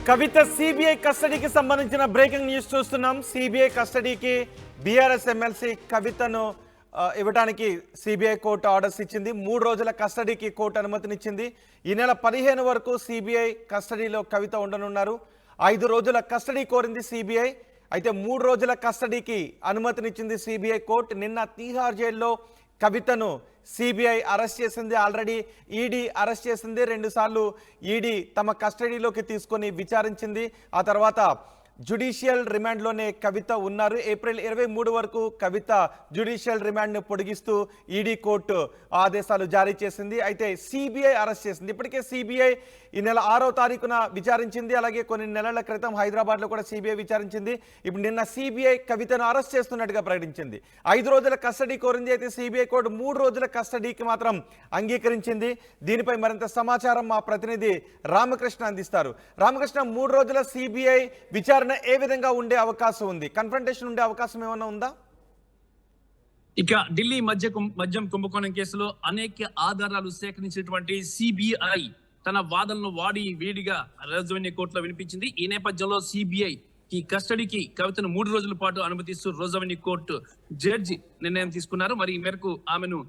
కవిత CBI కస్టడీకి సంబంధించిన breaking news చూస్తున్నాం. సిబిఐ కస్టడీకి బీఆర్ఎస్ ఎమ్మెల్సీ కవితను ఇవ్వడానికి సిబిఐ కోర్టు ఆర్డర్స్ ఇచ్చింది. 3 రోజుల కస్టడీకి కోర్టు అనుమతినిచ్చింది. ఈ నెల 15 వరకు సిబిఐ కస్టడీలో కవిత ఉండనున్నారు. 5 రోజుల కస్టడీ కోరింది సిబిఐ. అయితే 3 రోజుల కస్టడీకి అనుమతినిచ్చింది సిబిఐ కోర్టు. నిన్న తీహార్ జైల్లో కవితను సిబిఐ అరెస్ట్ చేసింది. ఆల్రెడీ ఈడీ అరెస్ట్ చేసింది. 2 సార్లు ఈడీ తమ కస్టడీలోకి తీసుకొని విచారించింది. ఆ తర్వాత జ్యుడిషియల్ రిమాండ్లోనే కవిత ఉన్నారు. ఏప్రిల్ 23 వరకు కవిత జ్యుడిషియల్ రిమాండ్ను పొడిగిస్తూ ఈడీ కోర్టు ఆదేశాలు జారీ చేసింది. అయితే సిబిఐ అరెస్ట్ చేసింది. ఇప్పటికే సిబిఐ ఈ నెల 6వ తారీఖున విచారించింది. అలాగే కొన్ని నెలల క్రితం హైదరాబాద్లో కూడా సిబిఐ విచారించింది. ఇప్పుడు నిన్న సిబిఐ కవితను అరెస్ట్ చేస్తున్నట్టుగా ప్రకటించింది. 5 రోజుల కస్టడీ కోరింది. అయితే సిబిఐ కోర్టు 3 రోజుల కస్టడీకి మాత్రం అంగీకరించింది. దీనిపై మరింత సమాచారం మా ప్రతినిధి రామకృష్ణ అందిస్తారు. రామకృష్ణ, 3 రోజుల సిబిఐ విచారణ ఏ విధంగా ఉండే అవకాశం ఉంది? కన్ఫ్రంటేషన్ ఉండే అవకాశం ఏమైనా ఉందా? ఇక ఢిల్లీ మద్యం కుంభకోణం కేసులో అనేక ఆధారాలు సేకరించినటువంటి సిబిఐ తన వాదనలు వాడి వేడిగా రాజధాని కోర్టులో వినిపించింది. ఈ నేపథ్యంలో సిబిఐ ఈ కస్టడీకి కవితను 3 రోజుల పాటు అనుమతిస్తూ రోజావని కోర్టు జడ్జి నిర్ణయం తీసుకున్నారు. మరి ఈ మేరకు ఆమెను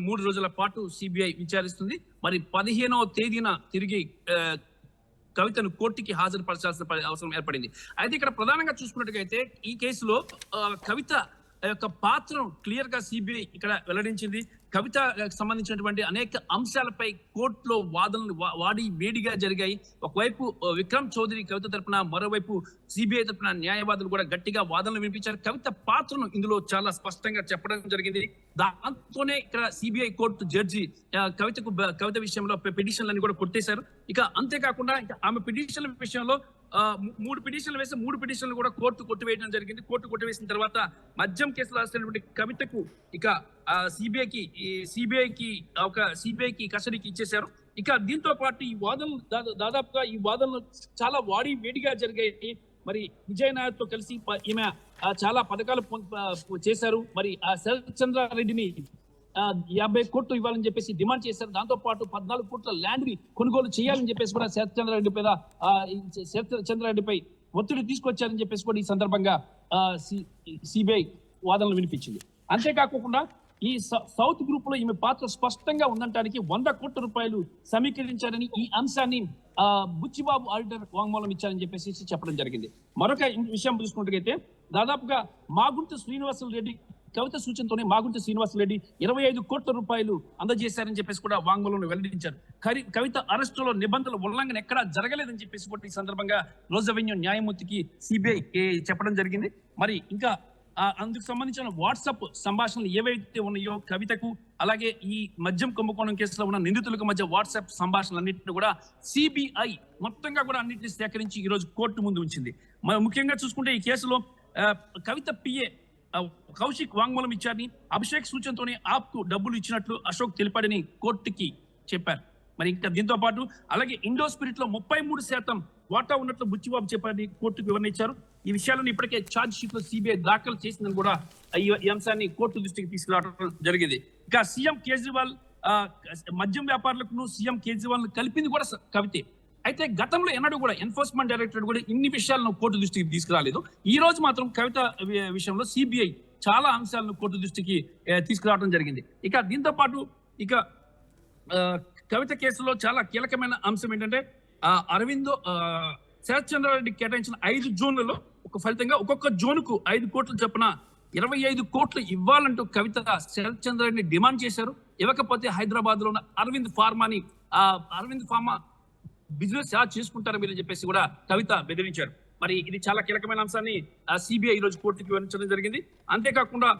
3 రోజుల పాటు సిబిఐ విచారిస్తుంది. మరి 15వ తేదీన తిరిగి కవితను కోర్టుకి హాజరుపరచాల్సిన అవసరం ఏర్పడింది. అయితే ఇక్కడ ప్రధానంగా చూసుకున్నట్టుగైతే ఈ కేసులో కవిత యొక్క పాత్రను క్లియర్ గా సిబిఐ ఇక్కడ వెల్లడించింది. కవిత సంబంధించినటువంటి అనేక అంశాలపై కోర్టులో వాదనలు వాడి వేడిగా జరిగాయి. ఒకవైపు విక్రమ్ చౌదరి కవిత తరపున, మరోవైపు సిబిఐ తరపున న్యాయవాదులు కూడా గట్టిగా వాదనలు వినిపించారు. కవిత పాత్రను ఇందులో చాలా స్పష్టంగా చెప్పడం జరిగింది. దాంతోనే ఇక్కడ సిబిఐ కోర్టు జడ్జి కవిత విషయంలో పిటిషన్లను కూడా కొట్టేశారు. ఇక అంతేకాకుండా ఆమె పిటిషన్ల విషయంలో 3 పిటిషన్లు వేసి 3 పిటిషన్లు కూడా కోర్టు కొట్టివేయడం జరిగింది. కోర్టు కొట్టివేసిన తర్వాత మద్యం కేసులో రాసినటువంటి కవితకు ఇక సిబిఐకి కస్టడీకి ఇచ్చేశారు. ఇక దీంతో పాటు ఈ వాదనలు దాదాపుగా ఈ వాదనలు చాలా వాడి వేడిగా జరిగాయి. మరి విజయ్ నాయర్ తో కలిసి ఈమె చాలా పథకాలు చేశారు. మరి ఆ శరత్ చంద్రారెడ్డిని 50 కోట్లు ఇవ్వాలని చెప్పేసి డిమాండ్ చేశారు. దాంతో పాటు 14 కోట్ల ల్యాండ్ ని కొనుగోలు చేయాలని చెప్పేసి కూడా శరత్ చంద్రారెడ్డిపై ఒత్తిడి తీసుకొచ్చారని చెప్పేసి కూడా ఈ సందర్భంగా సిబిఐ వాదనలు వినిపించింది. అంతేకాకుండా ఈ సౌత్ గ్రూప్ లో ఈమె పాత్ర స్పష్టంగా ఉందనడానికి 100 కోట్ల రూపాయలు సమీకరించారని, ఈ అంశాన్ని బుచ్చిబాబు ఆడిటర్ వాంగ్మూలం ఇచ్చారని చెప్పేసి చెప్పడం జరిగింది. మరొక విషయం చూసుకున్నట్టుగైతే దాదాపుగా మాగుంట శ్రీనివాసరెడ్డి కవిత సూచనతోనే మాగుంట శ్రీనివాసరెడ్డి 25 కోట్ల రూపాయలు అందజేశారని చెప్పేసి కూడా వాంగ్మూలంలో వెల్లడించారు. కవిత అరెస్టులో నిబంధనల ఉల్లంఘన ఎక్కడా జరగలేదని చెప్పేసి కూడా ఈ సందర్భంగా రోజవెన్యూ న్యాయమూర్తికి సిబిఐ చెప్పడం జరిగింది. మరి ఇంకా అందుకు సంబంధించిన వాట్సాప్ సంభాషణలు ఏవైతే ఉన్నాయో కవితకు, అలాగే ఈ మద్యం కుంభకోణం కేసులో ఉన్న నిందితులకు మధ్య వాట్సాప్ సంభాషణలన్నింటినీ కూడా సిబిఐ మొత్తంగా కూడా అన్నింటినీ సేకరించి ఈ రోజు కోర్టు ముందు ఉంచింది. ముఖ్యంగా చూసుకుంటే ఈ కేసులో కవిత పిఏ కౌశిక్ వాంగ్మూలం ఇచ్చారని, అభిషేక్ సూచనతోనే ఆప్కు డబ్బులు ఇచ్చినట్లు అశోక్ తెలిపాడని కోర్టుకి చెప్పారు. మరి ఇంకా దీంతో పాటు అలాగే ఇండో స్పిరిట్ లో 33% వాటా ఉన్నట్లు బుచ్చిబాబు చెప్పారని కోర్టుకు వివరణ ఇచ్చారు. ఈ విషయాలను ఇప్పటికే ఛార్జ్ షీట్ లో సిబిఐ దాఖలు చేసిందని కూడా ఈ అంశాన్ని కోర్టు దృష్టికి తీసుకురావడం జరిగింది. ఇక సీఎం కేజ్రీవాల్ మద్యం వ్యాపారులకు సీఎం కేజ్రీవాల్ కలిపింది కూడా కవితే. అయితే గతంలో ఎన్నడూ కూడా ఎన్ఫోర్స్మెంట్ డైరెక్టరేట్ కూడా ఇన్ని విషయాలను కోర్టు దృష్టికి తీసుకురాలేదు. ఈ రోజు మాత్రం కవిత విషయంలో సిబిఐ చాలా అంశాలను కోర్టు దృష్టికి తీసుకురావడం జరిగింది. ఇక దీంతో పాటు ఇక కవిత కేసులో చాలా కీలకమైన అంశం ఏంటంటే శరత్ చంద్రారెడ్డి కేటాయించిన 5 జోన్లలో ఒక ఫలితంగా ఒక్కొక్క జోన్కు 5 కోట్ల చొప్పున 25 కోట్లు ఇవ్వాలంటూ కవిత శరత్ చంద్రారెడ్డిని డిమాండ్ చేశారు. ఇవ్వకపోతే హైదరాబాద్ లో ఉన్న అరవింద్ ఫార్మా బిజినెస్ ఎలా చేసుకుంటారు మీరు చెప్పేసి కూడా కవిత బెదిరించారు. మరి ఇది చాలా కీలకమైన అంశాన్ని సిబిఐ ఈ రోజు కోర్టుకి వివరించడం జరిగింది. అంతేకాకుండా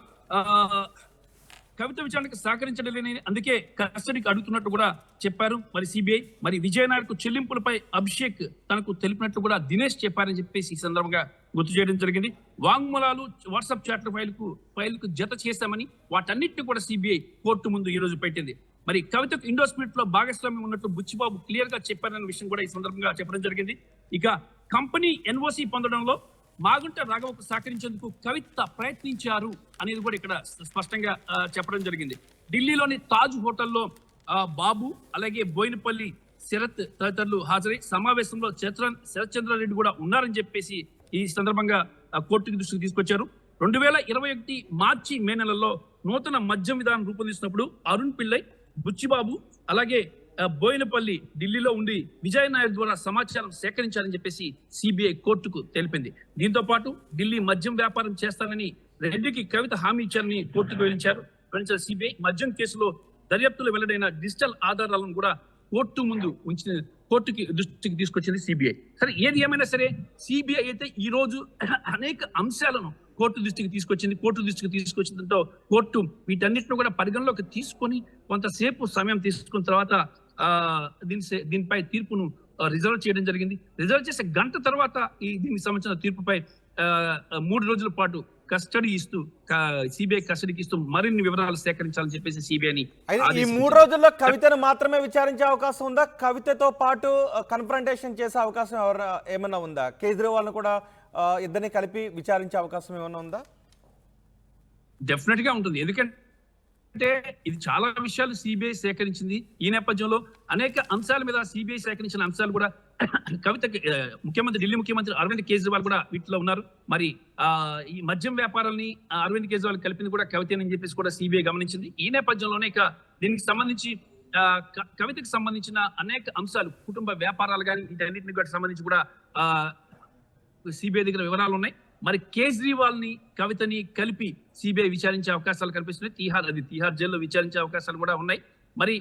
కవిత విచారణకు సహకరించలేని అందుకే కస్టడీకి అడుగుతున్నట్టు కూడా చెప్పారు మరి సిబిఐ. మరి విజయ్ నాయర్కు చెల్లింపులపై అభిషేక్ తనకు తెలిపినట్లు కూడా దినేష్ చెప్పారని చెప్పేసి ఈ సందర్భంగా గుర్తు చేయడం జరిగింది. వాంగ్మూలాలు వాట్సాప్ చాట్ల ఫైల్కు జత చేశామని వాటన్నిటిని కూడా సిబిఐ కోర్టు ముందు ఈ రోజు పెట్టింది. మరి కవితకు ఇండో స్పిరిట్ లో భాగస్వామ్యం ఉన్నట్టు బుచ్చిబాబు క్లియర్ గా చెప్పారనే విషయం కూడా ఈ సందర్భంగా చెప్పడం జరిగింది. ఇక కంపెనీ ఎన్ఓసి పొందడంలో మాగుంట రాఘవకు సహకరించేందుకు కవిత ప్రయత్నించారు అనేది కూడా ఇక్కడ స్పష్టంగా చెప్పడం జరిగింది. ఢిల్లీలోని తాజ్ హోటల్లో బాబు అలాగే బోయినపల్లి శరత్ తదితరులు హాజరై సమావేశంలో శరత్చంద్రారెడ్డి కూడా ఉన్నారని చెప్పేసి ఈ సందర్భంగా కోర్టుకి దృష్టికి తీసుకొచ్చారు. 2021 మార్చి మే నెలలో నూతన మద్యం విధానం రూపొందిస్తున్నప్పుడు అరుణ్ పిల్లై, బుచ్చిబాబు అలాగే బోయినపల్లి ఢిల్లీలో ఉండి విజయ్ నాయర్ ద్వారా సమాచారం సేకరించారని చెప్పేసి సిబిఐ కోర్టుకు తెలిపింది. దీంతో పాటు ఢిల్లీ మద్యం వ్యాపారం చేస్తానని రెడ్డికి కవిత హామీ ఇచ్చారని కోర్టుకు వివరించారు. సిబిఐ మద్యం కేసులో దర్యాప్తులో వెల్లడైన డిజిటల్ ఆధారాలను కూడా కోర్టుకి దృష్టికి తీసుకొచ్చింది సిబిఐ. సరే, ఏది ఏమైనా సరే సిబిఐ అయితే ఈ రోజు అనేక అంశాలను కోర్టు దృష్టికి తీసుకొచ్చిందంతో కోర్టు వీటన్నిటిని కూడా పరిగణలోకి తీసుకొని కొంతసేపు సమయం తీసుకున్న తర్వాత దీనిపై తీర్పును రిజర్వ్ చేయడం జరిగింది. రిజర్వ్ చేసే గంట తర్వాత దీనికి సంబంధించిన తీర్పుపై 3 రోజుల పాటు కస్టడీ ఇస్తూ సిబిఐ కస్టడీకి ఇస్తూ మరిన్ని వివరాలు సేకరించాలని చెప్పేసి సిబిఐని ఈ 3 రోజుల్లో కవితను మాత్రమే విచారించే అవకాశం ఉందా? కవితతో పాటు కన్ఫ్రంటేషన్ చేసే అవకాశం ఏమన్నా ఉందా? కేజ్రీవాల్ ను కూడా ఇద్దరిని కలిపి విచారించే అవకాశం ఏమన్నా ఉందా? డెఫినెట్ గా ఉంటుంది. ఎందుకంటే ఇది చాలా విషయాలు సిబిఐ సేకరించింది. ఈ నేపథ్యంలో అనేక అంశాల మీద సిబిఐ సేకరించిన అంశాలు కూడా కవితకి ఢిల్లీ ముఖ్యమంత్రి అరవింద్ కేజ్రీవాల్ కూడా వీటిలో ఉన్నారు. మరి ఈ మద్యం వ్యాపారాన్ని అరవింద్ కేజ్రీవాల్ కలిపింది కూడా కవితని చెప్పేసి కూడా సిబిఐ గమనించింది. ఈ నేపథ్యంలోనే దీనికి సంబంధించి కవితకి సంబంధించిన అనేక అంశాలు, కుటుంబ వ్యాపారాలు కానీ వీటన్నిటిని కూడా సంబంధించి కూడా సిబిఐ దగ్గర వివరాలు ఉన్నాయి. మరి కేజ్రీవాల్ ని కవితని కలిపి సిబిఐ విచారించే అవకాశాలు కనిపిస్తున్నాయి. తిహార్ జైల్లో విచారించే అవకాశాలు కూడా ఉన్నాయి. మరి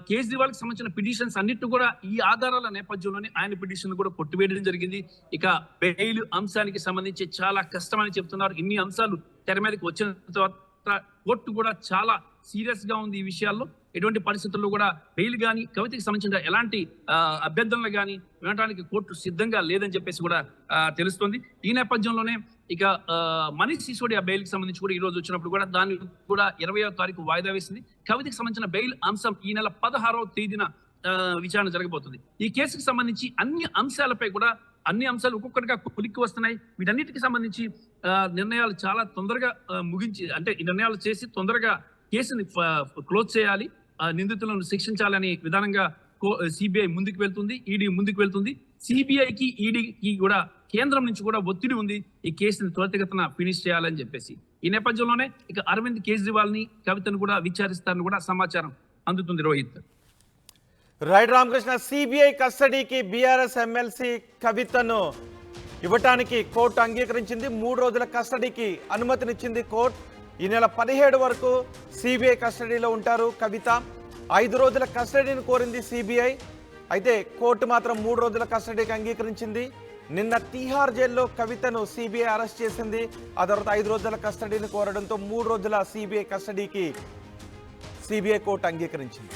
కేజ్రీవాల్ కి సంబంధించిన పిటిషన్స్ అన్నిటి కూడా ఈ ఆధారాల నేపథ్యంలోనే ఆయన పిటిషన్ కూడా కొట్టివేయడం జరిగింది. ఇక బెయిల్ అంశానికి సంబంధించి చాలా కష్టమని చెప్తున్నారు. ఇన్ని అంశాలు తెర మీదకి వచ్చిన తర్వాత కోర్టు కూడా చాలా సీరియస్ గా ఉంది ఈ విషయాల్లో. ఎటువంటి పరిస్థితుల్లో కూడా బెయిల్ కానీ కవితకి సంబంధించిన ఎలాంటి అభ్యర్థనలు కానీ వినడానికి కోర్టు సిద్ధంగా లేదని చెప్పేసి కూడా తెలుస్తుంది. ఈ నేపథ్యంలోనే ఇక మనీష్ సిసోడియా బెయిల్ కి సంబంధించి కూడా ఈ రోజు వచ్చినప్పుడు కూడా దాన్ని కూడా 20వ తారీఖు వాయిదా వేసింది. కవితకి సంబంధించిన బెయిల్ అంశం ఈ నెల 16వ తేదీన విచారణ జరగబోతుంది. ఈ కేసుకు సంబంధించి అన్ని అంశాలు ఒక్కొక్కటిగా కొలిక్కి వస్తున్నాయి. వీటన్నిటికి సంబంధించి నిర్ణయాలు చాలా తొందరగా ఈ నిర్ణయాలు చేసి తొందరగా కేసుని క్లోజ్ చేయాలి, నిందితులను శిక్షించాలనే విధానంగా సిబిఐ ముందుకు వెళ్తుంది, ఈడీ ముందుకు వెళ్తుంది. సిబిఐకి ఈడీకి కూడా కేంద్రం నుంచి కూడా ఒత్తిడి ఉంది ఈ కేసుని త్వరితగతిన ఫినిష్ చేయాలని చెప్పేసి. ఈ నేపథ్యంలోనే ఇక అరవింద్ కేజ్రీవాల్ ని కవితను కూడా విచారిస్తారని కూడా సమాచారం అందుతుంది. రోహిత్. రైట్ రామకృష్ణ, సిబిఐ కస్టడీకి బీఆర్ఎస్ ఎమ్మెల్సీ కవితను ఇవ్వటానికి కోర్టు అంగీకరించింది. 3 రోజుల కస్టడీకి అనుమతినిచ్చింది కోర్టు. ఈ నెల 17 వరకు సిబిఐ కస్టడీలో ఉంటారు కవిత. 5 రోజుల కస్టడీని కోరింది సిబిఐ. అయితే కోర్టు మాత్రం 3 రోజుల కస్టడీకి అంగీకరించింది. నిన్న తిహార్ జైల్లో కవితను సిబిఐ అరెస్ట్ చేసింది. ఆ తర్వాత 5 రోజుల కస్టడీని కోరడంతో 3 రోజుల సిబిఐ కస్టడీకి సిబిఐ కోర్టు అంగీకరించింది.